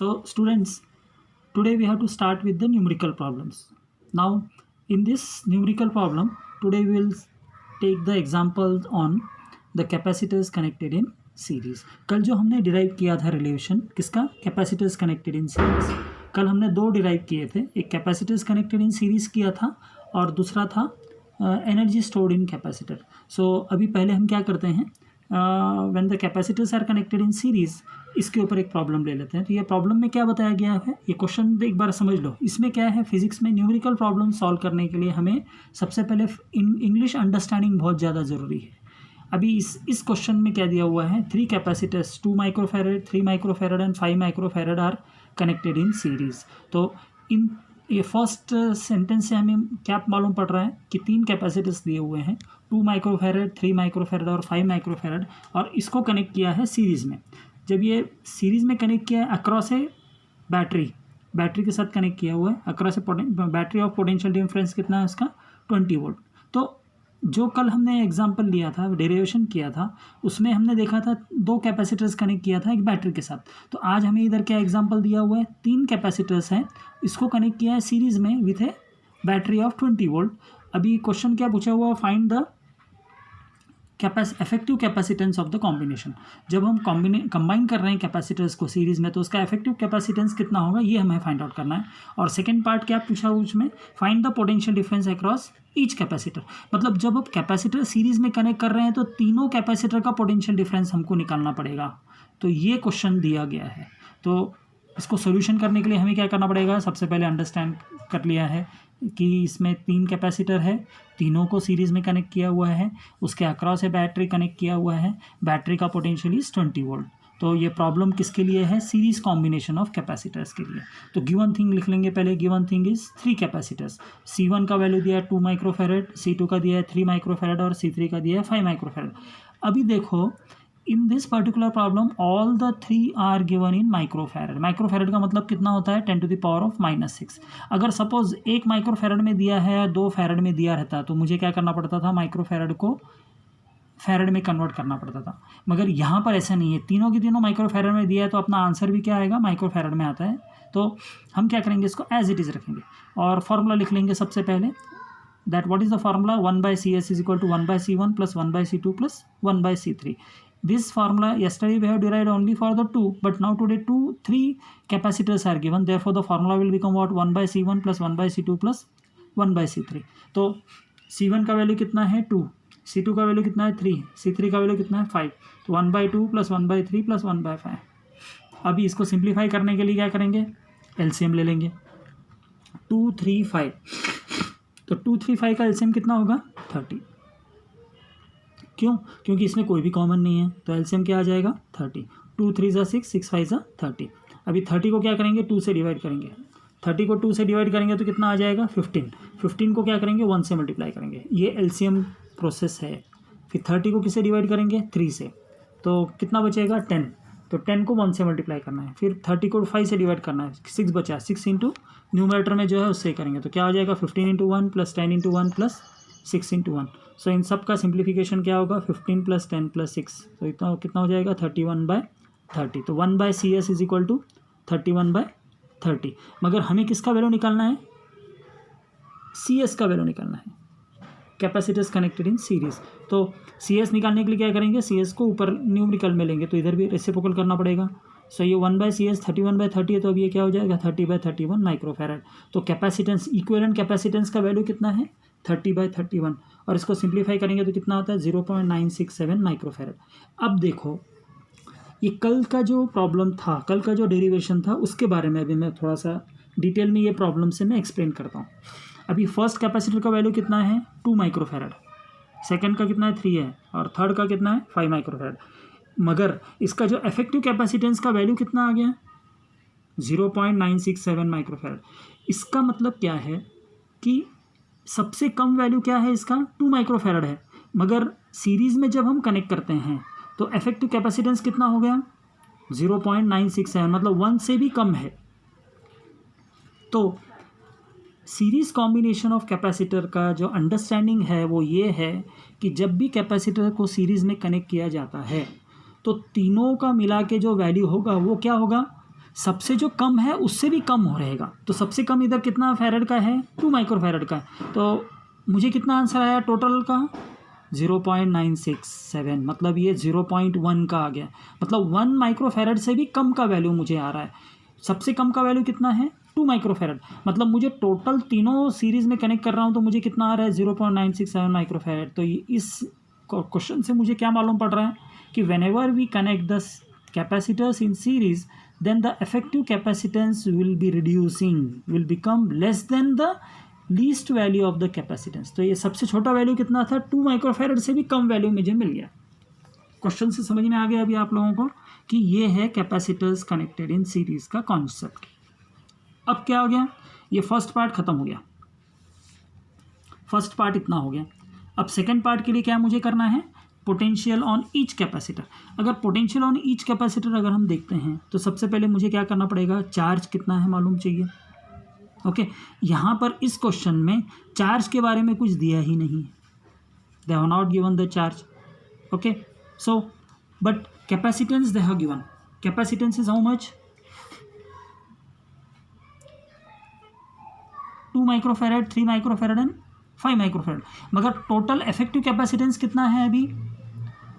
So students, today we have to start with the numerical problems. Now in this numerical problem, today we will take the examples on the capacitors connected in series. कल जो हमने derive किया था relation किसका, capacitors connected in series. कल हमने दो derive किए थे, एक कैपेसिटर्स कनेक्टेड इन सीरीज किया था और दूसरा था energy stored in capacitor. So अभी पहले हम क्या करते हैं, when the capacitors are connected in series, इसके ऊपर एक प्रॉब्लम ले लेते हैं. तो ये प्रॉब्लम में क्या बताया गया है, ये क्वेश्चन एक बार समझ लो. इसमें क्या है, फिजिक्स में न्यूमेरिकल प्रॉब्लम सॉल्व करने के लिए हमें सबसे पहले इंग्लिश अंडरस्टैंडिंग बहुत ज़्यादा ज़रूरी है. अभी इस क्वेश्चन में क्या दिया हुआ है, 3 capacitors 2 microfarad 3 microfarad and 5 microfarad are connected in series. तो ये फर्स्ट सेंटेंस से हमें क्या मालूम पड़ रहा है कि 3 कैपेसिटर्स दिए हुए हैं, 2 माइक्रोफैरड 3 माइक्रोफैरड और 5 माइक्रोफैरड, और इसको कनेक्ट किया है सीरीज़ में. जब ये सीरीज़ में कनेक्ट किया है अक्रॉस है बैटरी के साथ कनेक्ट किया हुआ है, अक्रॉस है बैटरी ऑफ पोटेंशियल डिफरेंस कितना है उसका 20 वोल्ट. तो जो कल हमने एग्जांपल लिया था, डेरिवेशन किया था, उसमें हमने देखा था 2 कैपेसिटर्स कनेक्ट किया था एक बैटरी के साथ. तो आज हमें इधर क्या एग्जांपल दिया हुआ है, 3 कैपेसिटर्स हैं, इसको कनेक्ट किया है सीरीज़ में with A battery of 20 volt. अभी क्वेश्चन क्या पूछा हुआ, find the effective capacitance of the combination. जब हम कंबाइन कर रहे हैं कैपेसिटर्स को सीरीज़ में, तो उसका इफेक्टिव कैपेसिटेंस कितना होगा ये हमें फाइंड आउट करना है. और सेकंड पार्ट क्या पूछा हुआ उसमें, find the potential difference across each capacitor. मतलब जब आप कैपेसिटर सीरीज़ में कनेक्ट कर रहे हैं तो तीनों कैपेसिटर का पोटेंशियल डिफरेंस हमको निकालना पड़ेगा. तो ये क्वेश्चन दिया गया है. तो इसको सोल्यूशन करने के लिए हमें क्या करना पड़ेगा, सबसे पहले अंडरस्टैंड कर लिया है कि इसमें 3 कैपेसिटर है, तीनों को सीरीज़ में कनेक्ट किया हुआ है, उसके अक्रॉस है बैटरी कनेक्ट किया हुआ है, बैटरी का पोटेंशियल इज 20 वोल्ट. तो ये प्रॉब्लम किसके लिए है, सीरीज़ कॉम्बिनेशन ऑफ कैपेसिटर्स के लिए. तो गिवन थिंग लिख लेंगे पहले. Given thing is 3 capacitors. C1 का वैल्यू दिया है 2 माइक्रोफैरड, C2 का दिया है 3 माइक्रोफैरड और C3 का दिया है 5 माइक्रोफैरड. अभी देखो in this particular problem all the 3 are given in microfarad. Microfarad का मतलब कितना होता है, 10⁻⁻⁶. अगर सपोज 1 माइक्रोफैरड में दिया है, 2 फैरड में दिया रहता तो मुझे क्या करना पड़ता था, माइक्रोफैरड को फैरड में कन्वर्ट करना पड़ता था. मगर यहाँ पर ऐसा नहीं है, तीनों की तीनों माइक्रोफैरड में दिया है, तो अपना आंसर भी क्या आएगा, माइक्रोफैरड में आता है. तो हम क्या करेंगे, इसको एज इट इज़ रखेंगे और फॉर्मूला लिख लेंगे सबसे पहले. That what is the formula, 1/CS is equal to 1/C1 plus 1/C2 plus 1/C3. This formula yesterday we have derived only for the 2, but now today 3 capacitors are given. Therefore the formula will become what, 1/C1 plus 1/C2 plus 1/C3. तो C1 का value कितना है 2, C2 का value कितना है 3, C3 का value कितना है 5. तो 1/2 प्लस 1/3 प्लस 1/5. अभी इसको सिंप्लीफाई करने के लिए क्या करेंगे, LCM ले लेंगे. 2 3 5. तो 2 3 5 का LCM कितना होगा 30. क्यों, क्योंकि इसमें कोई भी कॉमन नहीं है, तो एलसीएम क्या आ जाएगा 30. 2 3 ज़ा 6, 6 5 ज़ा 30. अभी 30 को क्या करेंगे, 2 से डिवाइड करेंगे. 30 को 2 से डिवाइड करेंगे तो कितना आ जाएगा 15. 15 को क्या करेंगे 1 से मल्टीप्लाई करेंगे. ये एलसीएम प्रोसेस है. फिर 30 को किससे डिवाइड करेंगे 3 से, तो कितना बचेगा 10. तो 10 को 1 से मल्टीप्लाई करना है. फिर 30 को 5 से डिवाइड करना है, 6 बचा, 6 इंटू न्यूमरेटर में जो है उससे करेंगे. तो क्या हो जाएगा 15 into 1 plus 10 into 1 plus 6 into 1. सो इन सब का सिंप्लीफिकेशन क्या होगा, 15 प्लस 10 प्लस 6, तो इतना कितना हो जाएगा 31/30. तो 1/CS इज इक्वल टू 31/30. मगर हमें किसका वैल्यू निकालना है, CS का वैल्यू निकालना है, कैपेसिटर्स कनेक्टेड इन सीरीज. तो CS निकालने के लिए क्या करेंगे, CS को ऊपर न्यूमेरिकल में लेंगे, तो इधर भी रेसिप्रोकल करना पड़ेगा. सो ये 1/CS 31/30 है, तो अब ये क्या हो जाएगा 30/31 माइक्रोफैरड. तो कैपेसिटेंस, इक्विवेलेंट कैपेसिटेंस का वैल्यू कितना है 30/31, और इसको सिंप्लीफाई करेंगे तो कितना आता है 0.967 माइक्रोफैरड. अब देखो ये कल का जो प्रॉब्लम था, कल का जो डेरिवेशन था, उसके बारे में अभी मैं थोड़ा सा डिटेल में ये प्रॉब्लम से मैं एक्सप्लेन करता हूँ. अभी फर्स्ट कैपेसिटर का वैल्यू कितना है 2 माइक्रोफैरड, सेकंड का कितना है 3 है, और थर्ड का कितना है 5 माइक्रोफैरड. मगर इसका जो इफेक्टिव कैपेसिटेंस का वैल्यू कितना आ गया 0.967 माइक्रोफैरड. इसका मतलब क्या है कि सबसे कम वैल्यू क्या है इसका 2 माइक्रोफैरड है, मगर सीरीज़ में जब हम कनेक्ट करते हैं तो इफेक्टिव कैपेसिटेंस कितना हो गया 0.967, मतलब 1 से भी कम है. तो सीरीज़ कॉम्बिनेशन ऑफ कैपेसिटर का जो अंडरस्टैंडिंग है वो ये है कि जब भी कैपेसिटर को सीरीज़ में कनेक्ट किया जाता है तो तीनों का मिला के जो वैल्यू होगा वो क्या होगा, सबसे जो कम है उससे भी कम हो रहेगा। तो सबसे कम इधर कितना फैरेड का है, 2 माइक्रोफैरड का है। तो मुझे कितना आंसर आया टोटल का, 0.967, मतलब ये 0.1 का आ गया। मतलब 1 माइक्रोफैरड से भी कम का वैल्यू मुझे आ रहा है। सबसे कम का वैल्यू कितना है, 2 माइक्रोफैरड। मतलब मुझे टोटल तीनों सीरीज़ में कनेक्ट कर रहा हूँ तो मुझे कितना आ रहा है, 0.967 माइक्रोफैरड। तो इस क्वेश्चन से मुझे क्या मालूम पड़ रहा है कि whenever we connect the capacitors in series, then the effective capacitance will be reducing, will become less than the least value of the capacitance। तो ये सबसे छोटा वैल्यू कितना था, 2 माइक्रोफैरड से भी कम वैल्यू मुझे मिल गया। क्वेश्चन से समझ में आ गया अभी आप लोगों को कि ये है कैपेसिटर्स कनेक्टेड इन सीरीज का कॉन्सेप्ट। अब क्या हो गया, ये फर्स्ट पार्ट खत्म हो गया, फर्स्ट पार्ट इतना हो गया। अब सेकेंड पार्ट के लिए क्या मुझे करना है, पोटेंशियल ऑन ईच कैपेसिटर। अगर पोटेंशियल ऑन ईच कैपेसिटर अगर हम देखते हैं तो सबसे पहले मुझे क्या करना पड़ेगा, चार्ज कितना है मालूम चाहिए। ओके, यहाँ पर इस क्वेश्चन में चार्ज के बारे में कुछ दिया ही नहीं, they have not given the charge. Okay, so but capacitance they have given. Capacitance is how much, 2 microfarad, 3 microfarad and 5 microfarad. मगर टोटल इफेक्टिव कैपेसिटेंस कितना है अभी,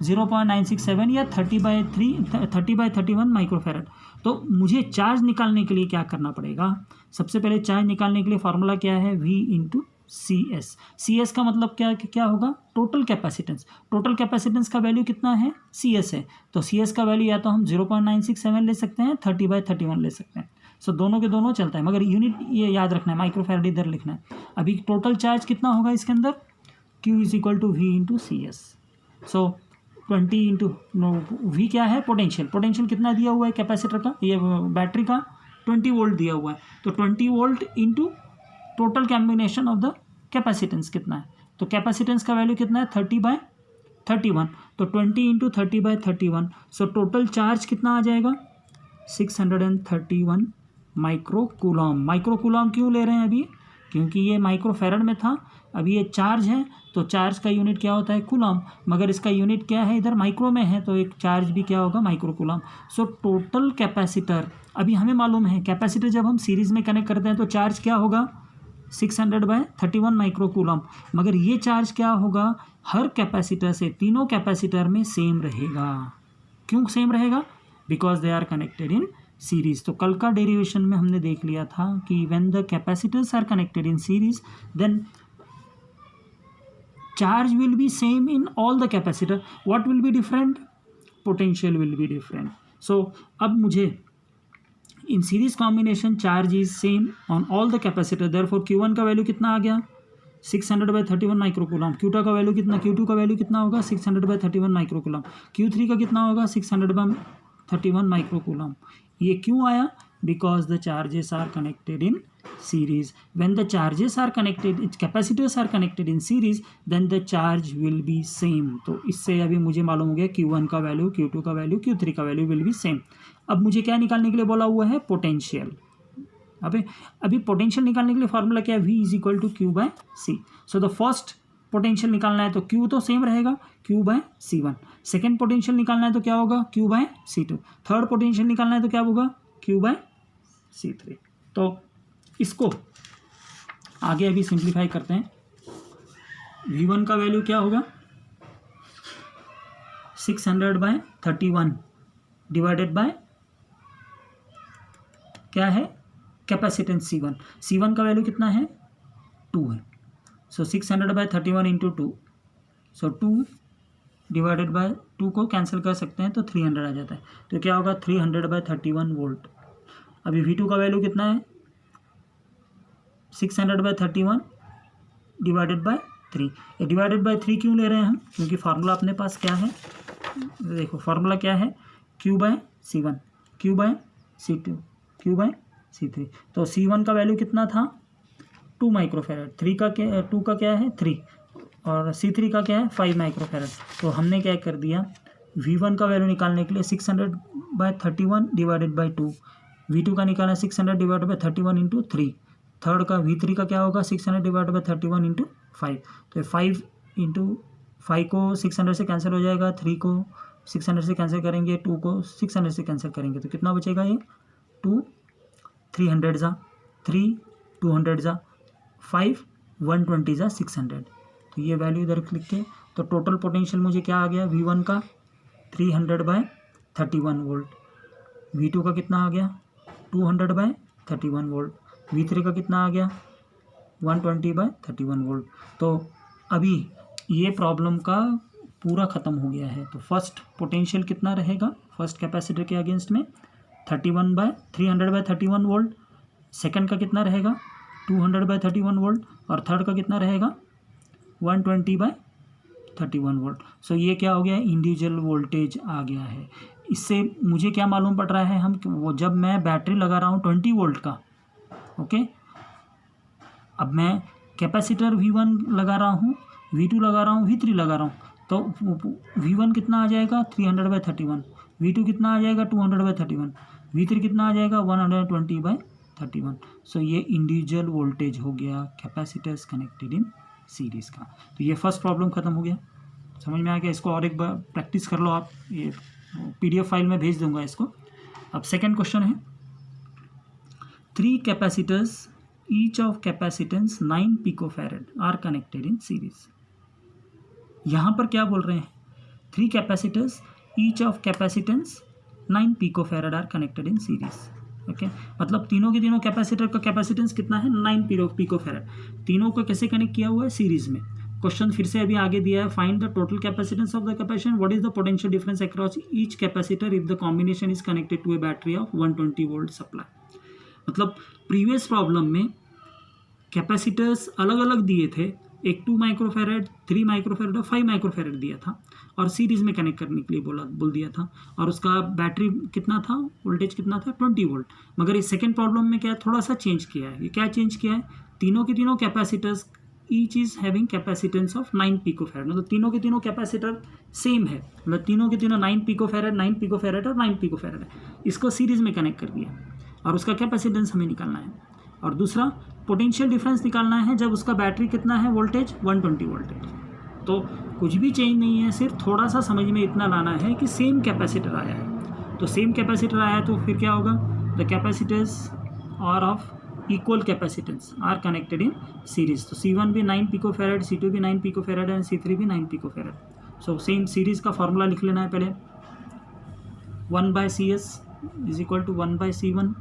0.967 या 30/31 माइक्रोफैरड। तो मुझे चार्ज निकालने के लिए क्या करना पड़ेगा, सबसे पहले चार्ज निकालने के लिए फार्मूला क्या है, V into C S. C S का मतलब क्या होगा, टोटल कैपेसिटेंस। टोटल कैपेसिटेंस का वैल्यू कितना है, सी एस है। तो सी एस का वैल्यू या तो हम 0.967 ले सकते हैं, 30/31 ले सकते हैं। सो दोनों के दोनों चलता है, मगर यूनिट ये याद रखना है, माइक्रोफैरड इधर लिखना है। अभी टोटल चार्ज कितना होगा इसके अंदर, Q is equal to V into C S. So 20 into V क्या है, पोटेंशियल। पोटेंशियल कितना दिया हुआ है कैपेसिटर का, ये बैटरी का 20 वोल्ट दिया हुआ है। तो 20 volt into total combination of the capacitance कितना है, तो कैपेसिटेंस का वैल्यू कितना है, 30/31। तो 20 इंटू 30/31। सो टोटल चार्ज कितना आ जाएगा, 631 माइक्रोकूलम। माइक्रोकूलम क्यों ले रहे हैं अभी, क्योंकि ये माइक्रोफैरड में था, अभी ये चार्ज है तो चार्ज का यूनिट क्या होता है, कूलम। मगर इसका यूनिट क्या है, इधर माइक्रो में है, तो एक चार्ज भी क्या होगा, माइक्रोकूलम। सो टोटल कैपेसिटर, अभी हमें मालूम है कैपेसिटर जब हम सीरीज में कनेक्ट करते हैं तो चार्ज क्या होगा, 600/31 माइक्रोकूलम। मगर ये चार्ज क्या होगा, हर कैपेसिटर से, तीनों कैपेसिटर में सेम रहेगा। क्यों सेम रहेगा, because they are connected in series. तो कल का डेरिवेशन में हमने देख लिया था कि when the capacitors are connected in series then charge will be same in all the capacitor. What will be different, potential will be different. So अब मुझे in series combination charge is same on all the capacitor, therefore Q1 का value कितना आ गया, 600/31 microcoulomb. Q2 का value कितना, Q2 का value कितना होगा, 600/31 माइक्रोकूलम। Q3 का कितना होगा, 600/31 माइक्रोकूलम। ये क्यों आया, because the charges are connected in series. When the charges are connected, capacitors are connected in series, then the charge will be same. तो इससे अभी मुझे मालूम हो गया Q1 का वैल्यू, Q2 का वैल्यू, Q3 का वैल्यू विल बी सेम। अब मुझे क्या निकालने के लिए बोला हुआ है, पोटेंशियल। अभी पोटेंशियल निकालने के लिए फार्मूला क्या है, V is equal to Q/C। So the first potential निकालना है तो Q तो सेम रहेगा, Q/C1। सेकेंड पोटेंशियल निकालना है तो क्या होगा, Q/C2। थर्ड पोटेंशियल निकालना है तो क्या होगा, Q/C3। तो इसको आगे अभी सिंप्लीफाई करते हैं। V1 का वैल्यू क्या होगा, 600/31 डिवाइडेड बाय क्या है, कैपेसिटेंस C1। C1 का वैल्यू कितना है, 2 है। सो 600/31 इंटू 2, सो 2 डिवाइडेड बाय 2 को कैंसिल कर सकते हैं तो 300 आ जाता है। तो क्या होगा, 300/31 वोल्ट। अभी V2 का वैल्यू कितना है, 600/31 डिवाइडेड बाय 3। ये डिवाइडेड बाय 3 क्यों ले रहे हैं हम, क्योंकि फार्मूला अपने पास क्या है, देखो फार्मूला क्या है, Q/C1, Q/C2, Q/C3। तो C1 का वैल्यू कितना था, 2 माइक्रोफैरड। 2 का क्या है, 3, और C3 का क्या है, 5 माइक्रोफैरड। तो हमने क्या कर दिया, V1 का वैल्यू निकालने के लिए 600/31 डिवाइडेड बाई 2, V2 का निकालना 600 डिवाइडेड बाई 31 इंटू 3, थर्ड का V3 का क्या होगा, 600 डिवाइडेड बाई 31 इंटू 5। तो 5 इंटू 5 को 600 से कैंसिल हो जाएगा, 3 को 600 से कैंसिल करेंगे, 2 को 600 से कैंसिल करेंगे, तो कितना बचेगा ये 2 300 जा 3 200 जा 5 120 जा 600। तो ये वैल्यू इधर लिख के, तो टोटल पोटेंशियल मुझे क्या आ गया V1 का 300/31 वोल्ट, V2 का कितना आ गया 200/31 वोल्ट, V3 का कितना आ गया 120/31 वोल्ट। तो अभी ये प्रॉब्लम का पूरा ख़त्म हो गया है। तो फर्स्ट पोटेंशियल कितना रहेगा फर्स्ट कैपेसिटर के अगेंस्ट में 300/31 वोल्ट, सेकंड का कितना रहेगा 200/31 वोल्ट, और थर्ड का कितना रहेगा 120/31 वोल्ट। सो ये क्या हो गया इंडिविजुअल वोल्टेज आ गया है। इससे मुझे क्या मालूम पड़ रहा है, हम वो जब मैं बैटरी लगा रहा हूँ 20 वोल्ट का, ओके, अब मैं कैपेसिटर V1 लगा रहा हूँ, V2 लगा रहा हूँ, V3 लगा रहा हूँ, तो V1 कितना आ जाएगा 300/31, V2 कितना आ जाएगा 200/31, V3 कितना आ जाएगा 120/31। सो ये इंडिविजुअल वोल्टेज हो गया कैपेसिटर्स कनेक्टेड इन सीरीज का। तो ये फर्स्ट प्रॉब्लम खत्म हो गया, समझ में आ गया। इसको और एक बार प्रैक्टिस कर लो आप, ये PDF फाइल में भेज दूंगा इसको। अब सेकंड क्वेश्चन है 3 capacitors each of capacitance 9 picofarad are connected in series. यहाँ पर क्या बोल रहे हैं 3 capacitors each of capacitance 9 picofarad are connected in series. Okay, मतलब तीनों के तीनों कैपेसिटर का कैपेसिटेंस कितना है 9 पिकोफैरेड, तीनों को कैसे कनेक्ट किया हुआ है सीरीज में। क्वेश्चन फिर से अभी आगे दिया है, find the total capacitance of the capacitor, what is the potential difference across each capacitor if the combination is connected to a battery of 120 volt supply. मतलब प्रीवियस प्रॉब्लम में कैपेसिटर्स अलग अलग दिए थे, एक 2 माइक्रोफैरेड 3 माइक्रोफैरेड और 5 microfarad दिया था, और सीरीज में कनेक्ट करने के लिए बोल दिया था, और उसका बैटरी कितना था वोल्टेज कितना था 20 वोल्ट। मगर इस सेकेंड प्रॉब्लम में क्या थोड़ा सा चेंज किया है, ये क्या चेंज किया है, तीनों के तीनों capacitors each is having capacitance of 9 picofarad, मतलब तीनों के तीनों कैपेसिटर सेम है, मतलब तीनों के तीनों 9 पिकोफैरेड 9 पिकोफैरेड और 9 पिकोफैरेड है, इसको सीरीज में कनेक्ट कर दिया और उसका कैपेसिटेंस हमें निकालना है। और दूसरा पोटेंशियल डिफरेंस निकालना है जब उसका बैटरी कितना है वोल्टेज 120 वोल्टेज। तो कुछ भी चेंज नहीं है, सिर्फ थोड़ा सा समझ में इतना लाना है कि सेम कैपेसिटर आया है, तो सेम कैपेसिटर आया है तो फिर क्या होगा the capacitors are of equal capacitance are connected in series. तो C1 भी 9 पिकोफैरेड, C2 भी 9 पिकोफैरेड एंड C3 भी 9 पिकोफैरेड। सो सेम सीरीज का फॉर्मूला लिख लेना है पहले, 1/CS is equal to 1/C1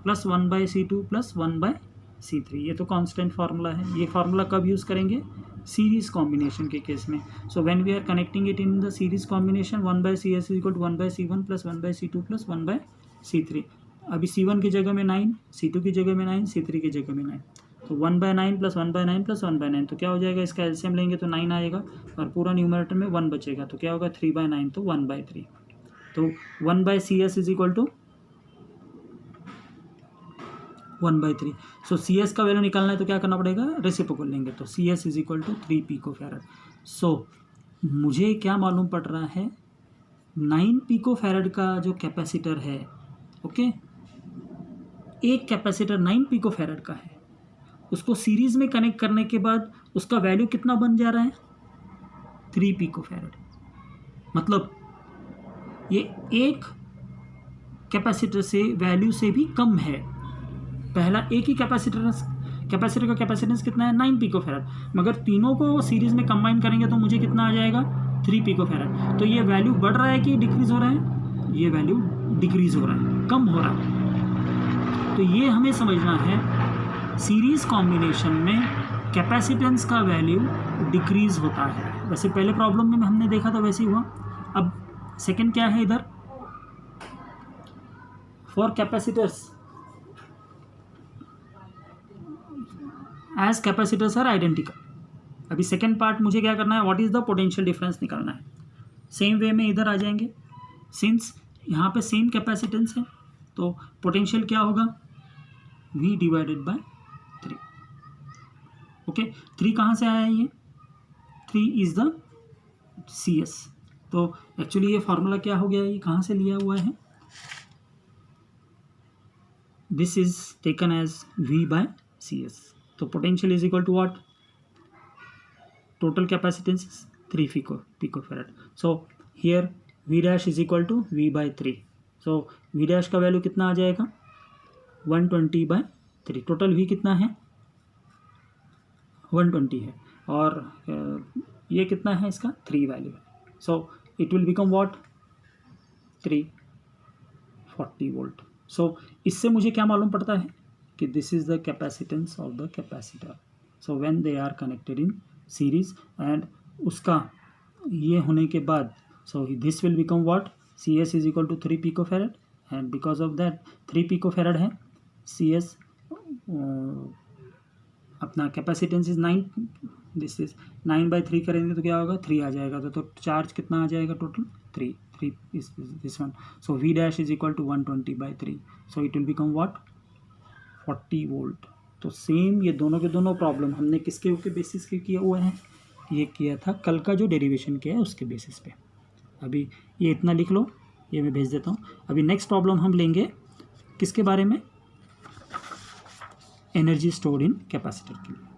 plus 1/C2 plus 1/C3। ये तो कांस्टेंट फार्मूला है। ये फार्मूला कब यूज़ करेंगे सीरीज कॉम्बिनेशन के केस में। So when we are connecting it in the series combination 1/CS is equal to 1/C1 plus 1/C2 plus 1/C3। अभी C1 की जगह में 9, C2 की जगह में 9, C3 की जगह में 9, तो 1/9 प्लस 1/9 प्लस 1/9, तो क्या हो जाएगा इसका एलसीएम लेंगे तो 9 आएगा और पूरा न्यूमरेटर में 1 बचेगा, तो क्या होगा 3/9 तो 1/3। तो 1/CS is equal to 1/3। So CS का वैल्यू निकालना है तो क्या करना पड़ेगा रेसिप्रोकल लेंगे, तो CS is equal to 3 picofarad. So मुझे क्या मालूम पड़ रहा है 9 पिकोफैरेड का जो कैपेसिटर है, ओके, एक कैपेसिटर 9 पिकोफैरेड का है, उसको सीरीज में कनेक्ट करने के बाद उसका वैल्यू कितना बन जा रहा है 3 पिकोफैरेड। मतलब ये एक कैपेसिटर से वैल्यू से भी कम है। पहला एक ही कैपेसिटर का कैपेसिटेंस कितना है 9 पिकोफैरेड, मगर तीनों को सीरीज में कंबाइन करेंगे तो मुझे कितना आ जाएगा 3 पिकोफैरेड। तो ये वैल्यू बढ़ रहा है कि डिक्रीज हो रहा है, ये वैल्यू डिक्रीज हो रहा है, कम हो रहा है। तो ये हमें समझना है सीरीज कॉम्बिनेशन में कैपेसिटेंस का वैल्यू डिक्रीज होता है। वैसे पहले प्रॉब्लम में हमने देखा था वैसे ही हुआ। अब सेकंड क्या है इधर, for capacitors as capacitors are identical. अभी सेकेंड पार्ट मुझे क्या करना है, what is the potential difference निकालना है। सेम वे में इधर आ जाएंगे, सिंस यहाँ पे सेम कैपेसिटेंस है तो पोटेंशियल क्या होगा V/3। ओके, 3 कहाँ से आया है, ये 3 इज द CS। तो एक्चुअली ये फॉर्मूला क्या हो गया, ये कहाँ से लिया हुआ है, this is taken as V/CS। तो potential is equal to what, total capacitance is 3 picofarad. So here V' is equal to V/3। So V' का वैल्यू कितना आ जाएगा 120/3, टोटल V कितना है 120 है, और ये कितना है इसका 3 वैल्यू है, so it will become what 340 volt. So इससे मुझे क्या मालूम पड़ता है कि this is the capacitance of the capacitor, so when they are connected in series, and उसका ये होने के बाद so this will become what CS is equal to 3 picofarad, and because of that 3 picofarad है, CS अपना capacitance is 9, this is 9/3 करेंगे तो क्या होगा 3 आ जाएगा, तो चार्ज कितना आ जाएगा total 3 is this one, so V dash is equal to 120/3, so it will become what 40 volt. तो सेम ये दोनों के दोनों प्रॉब्लम हमने किसके बेसिस के किए हुए हैं, ये किया था कल का जो डेरिवेशन किया है उसके बेसिस पे। अभी ये इतना लिख लो, ये मैं भेज देता हूँ। अभी नेक्स्ट प्रॉब्लम हम लेंगे किसके बारे में, एनर्जी स्टोर्ड इन कैपेसिटर के लिए।